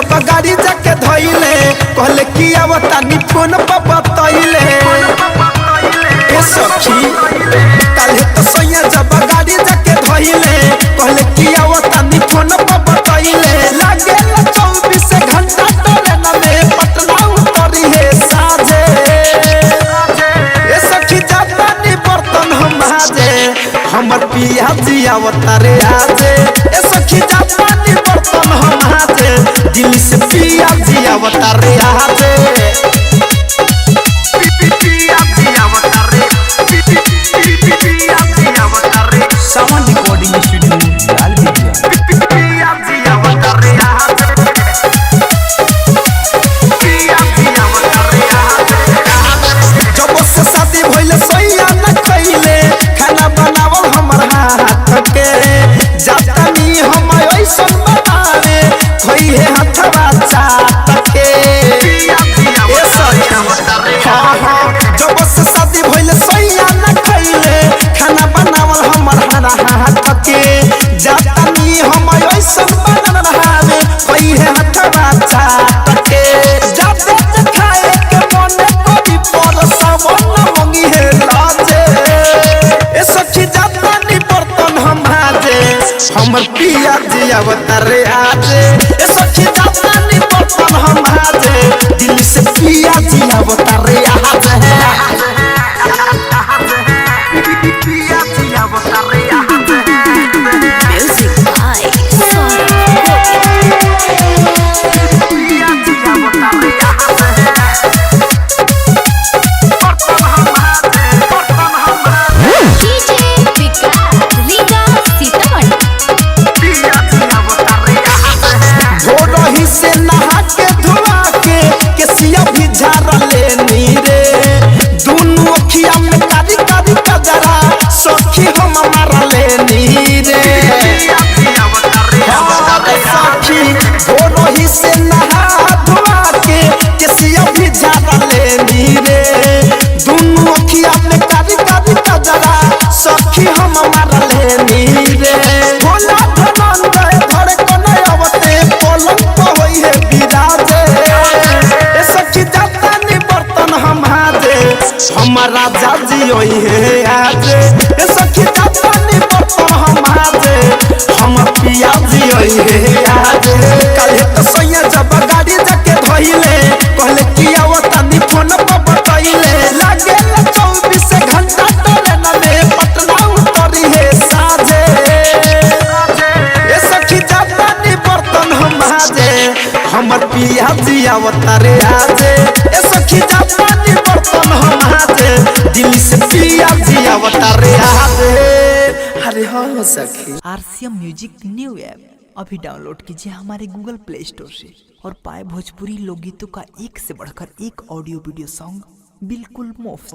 जब गाड़ी जाके धइले कहले कि आवतानी फोन पर बतइले ए सखी काले तो सैया जब गाड़ी जाके धइले कहले कि आवतानी फोन पर बतइले लागे 24 घंटा ट्रेन में पटना उतरी है साजे ए सखी जातानी बर्तन हम हाजे हमर पिया जी अवतारे आजे ए सखी जातानी बर्तन हम हाजे दिल से पिया जी अवतारे आजे पिया जी अवतारे पिया जी अवतारे सावन रिकॉर्डिंग स्टूडियो लाल बिटिया पिया जी अवतारे आजे पिया जी अवतारे आजे जब से शादी भइले सैया न कइले खाना बनावल हमर हाथ के जातानी हम ऐसन बतावे खोई है हथवा चाट के ए सैया हां हां जब से शादी भइले सैया न कइले खाना बनावल हमर हाथ के जातानी हम ऐसन बनावे खोई है हथवा चाट के जाते खाए के मन कोई पर सावन मंगी है लाजे ए सखी जातानी बर्तन हम हाजे हमर पिया जी अवतारे आजे ए सखी जातानी बर्तन हम हाजे दिल से पिया जी अवतारे आजे पिया जी अवतारे आजे Music by Sora. पिया जी अवतारे आजे बर्तन हम हाजे DJ Vikas, Liga Sitamarhi. भोरही से नहा के धुआ के केसिया भी झाड़ लेनी रे दुनु अखिया में कारी कारी कजरा सखी हम मार लेनी रे सखी भोरही से नहा धुआ के केसिया भी झाड़ लेनी रे दुनु अखिया में कारी कारी कजरा सखी हम मार लेनी रे भोला धनंद धरे कने अवते पलंग पे होई है बिराजे ए सखी जातानी बर्तन हम हाजे हमर राजा जी होई है आजे ए सखी जातानी बर्तन हम हाजे हम पिया जी होई है आजे काले तो सैया जब गाड़ी जाके धइले कहले कि आवतानी फोन पर बतइले लागे 24 घंटा ट्रेन में पटना उतरी है साजे ए सखी जातानी बर्तन हम हाजे हमर पिया जी अवतारे आजे ए सखी जातानी बर्तन हम हाजे दिल से पिया जी अवतारे आजे अरे हाँ सखी आरसीएम म्यूजिक न्यू ऐप अभी डाउनलोड कीजिए हमारे गूगल प्ले स्टोर से और पाए भोजपुरी लोकगीतों का एक से बढ़कर एक ऑडियो वीडियो सॉन्ग बिल्कुल मुफ्त।